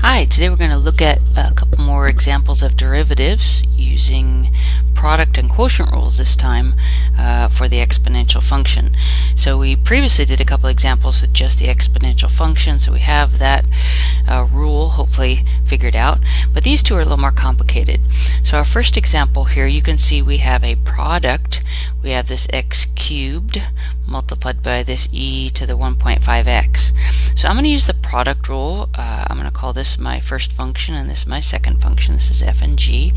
Hi, today we're going to look at a couple more examples of derivatives using product and quotient rules this time for the exponential function. So we previously did a couple examples with just the exponential function, so we have that rule hopefully figured out, but these two are a little more complicated. So our first example here, you can see we have a product. We have this x cubed multiplied by this e to the 1.5x. So I'm going to use the product rule. I'm going to call this my first function and this is my second function. This is f and g,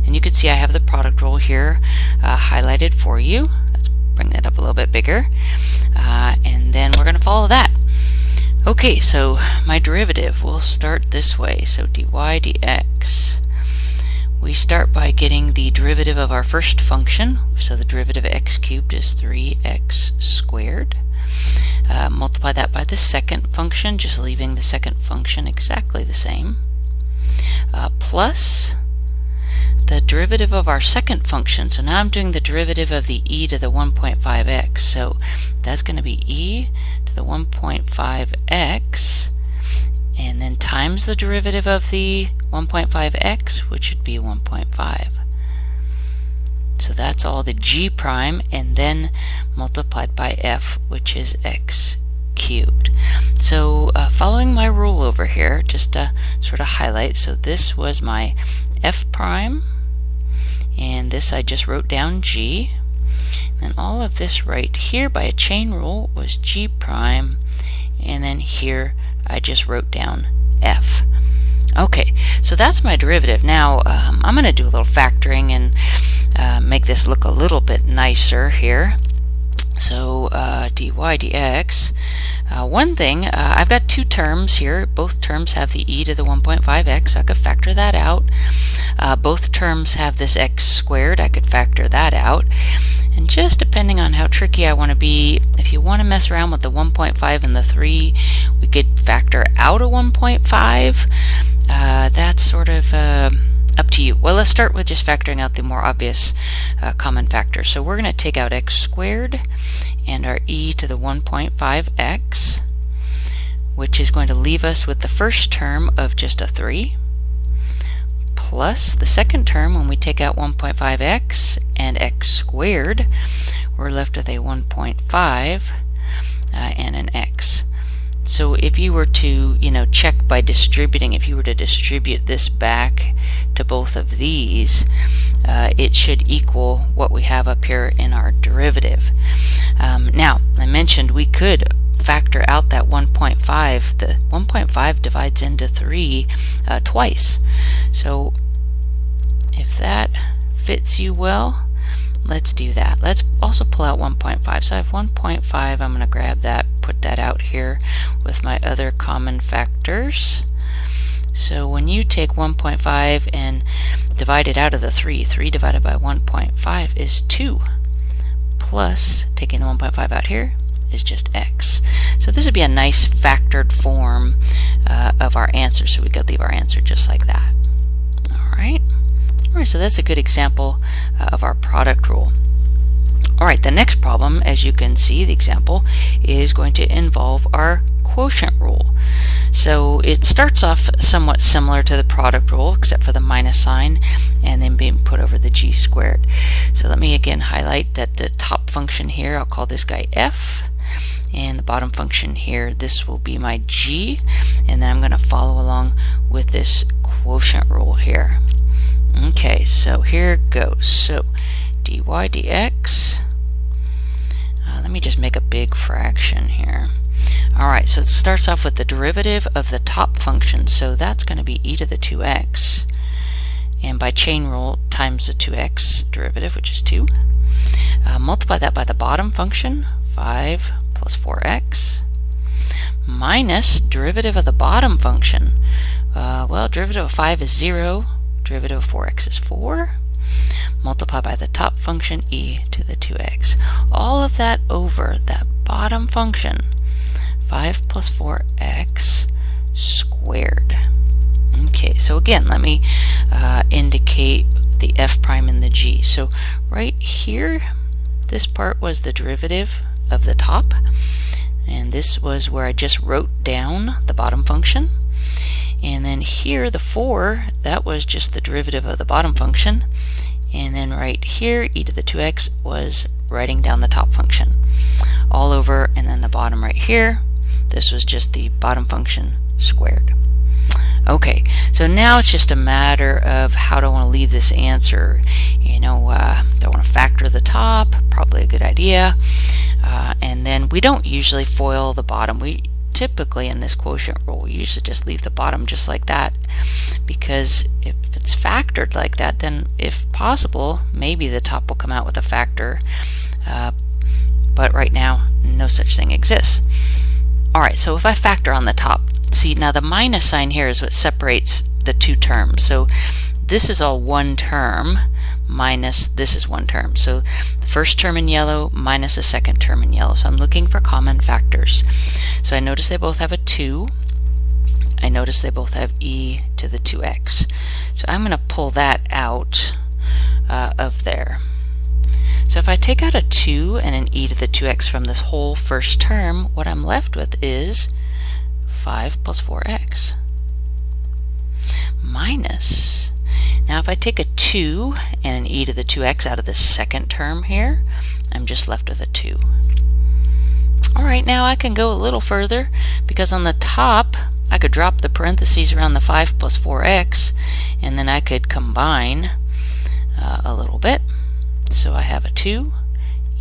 and you can see I have the product rule here highlighted for you. Let's bring that up a little bit bigger, and then we're going to follow that. Okay, so my derivative will start this way. So dy dx, we start by getting the derivative of our first function. So the derivative of x cubed is 3x squared. Multiply that by the second function, just leaving the second function exactly the same, plus the derivative of our second function. So now I'm doing the derivative of the e to the 1.5x. So that's going to be e to the 1.5x, and then times the derivative of the 1.5x, which would be 1.5. So that's all the g prime, and then multiplied by f, which is x cubed. So following my rule over here, just to sort of highlight, so this was my f prime, and this I just wrote down g, and all of this right here by a chain rule was g prime, and then here I just wrote down f. Okay, so that's my derivative. Now I'm going to do a little factoring and make this look a little bit nicer here. So dy dx, one thing, I've got two terms here. Both terms have the e to the 1.5x, so I could factor that out. Both terms have this x squared, I could factor that out. And just depending on how tricky I want to be, if you want to mess around with the 1.5 and the 3, we could factor out a 1.5. That's sort of up to you. Well, let's start with just factoring out the more obvious common factor. So we're going to take out x squared and our e to the 1.5x, which is going to leave us with the first term of just a 3, plus the second term when we take out 1.5x and x squared, we're left with a 1.5 and an x. So if you were to, check by distributing, if you were to distribute this back to both of these, it should equal what we have up here in our derivative. Now, I mentioned we could factor out that 1.5. The 1.5 divides into 3 twice. So if that fits you well, let's do that. Let's also pull out 1.5. So I have 1.5. I'm going to grab that, put that out here with my other common factors. So when you take 1.5 and divide it out of the 3, 3 divided by 1.5 is 2. Plus, taking the 1.5 out here is just x. So this would be a nice factored form of our answer. So we could leave our answer just like that. Alright, so that's a good example of our product rule. Alright, the next problem, as you can see, the example is going to involve our quotient rule. So it starts off somewhat similar to the product rule, except for the minus sign and then being put over the g squared. So let me again highlight that the top function here, I'll call this guy f, and the bottom function here, this will be my g, and then I'm going to follow along with this quotient rule here. Okay, so here it goes. So dy dx, let me just make a big fraction here. Alright, so it starts off with the derivative of the top function, so that's going to be e to the 2x, and by chain rule times the 2x derivative, which is 2. Multiply that by the bottom function, 5 plus 4x, minus derivative of the bottom function. Well, derivative of 5 is 0, derivative of 4x is 4. Multiply by the top function, e to the 2x. All of that over that bottom function, 5 plus 4x squared. Okay, so again, let me indicate the f prime and the g. So right here, this part was the derivative of the top, and this was where I just wrote down the bottom function. And then here, the 4, that was just the derivative of the bottom function. And then right here, e to the 2x was writing down the top function all over, and then the bottom right here, this was just the bottom function squared. Okay, so now it's just a matter of how do I want to leave this answer. You know, do I want to factor the top? Probably a good idea. And then we don't usually FOIL the bottom. We typically, in this quotient rule, we usually just leave the bottom just like that, because if it's factored like that, then if possible, maybe the top will come out with a factor. But right now, no such thing exists. Alright, so if I factor on the top, see, now the minus sign here is what separates the two terms. So this is all one term minus this is one term. So the first term in yellow minus the second term in yellow. So I'm looking for common factors. So I notice they both have a 2. I notice they both have e to the 2x. So I'm going to pull that out of there. So if I take out a 2 and an e to the 2x from this whole first term, what I'm left with is 5 plus 4x minus. Now if I take a 2 and an e to the 2x out of the second term here, I'm just left with a 2. Alright, now I can go a little further, because on the top I could drop the parentheses around the 5 plus 4x, and then I could combine a little bit. So I have a 2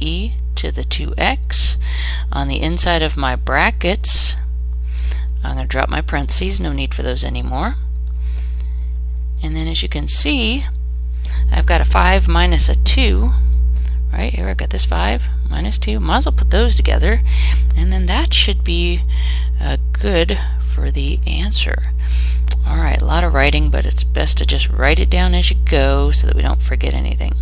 e to the 2x. On the inside of my brackets, I'm going to drop my parentheses, no need for those anymore. And then as you can see, I've got a 5 minus a 2. Right here I've got this 5 minus 2. Might as well put those together, and then that should be good for the answer. Alright, a lot of writing, but it's best to just write it down as you go so that we don't forget anything.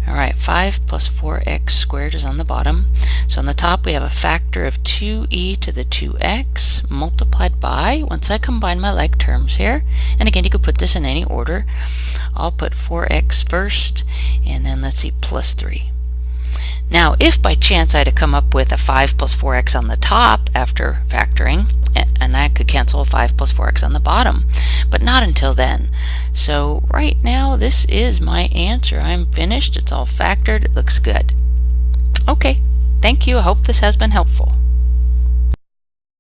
Alright, 5 plus 4x squared is on the bottom. So on the top we have a factor of 2e to the 2x multiplied by, once I combine my like terms here, and again you could put this in any order, I'll put 4x first, and then let's see, plus 3. Now if by chance I had to come up with a 5 plus 4x on the top after factoring, and I could cancel a 5 plus 4x on the bottom, but not until then. So right now this is my answer. I'm finished, it's all factored, it looks good. Okay, thank you, I hope this has been helpful.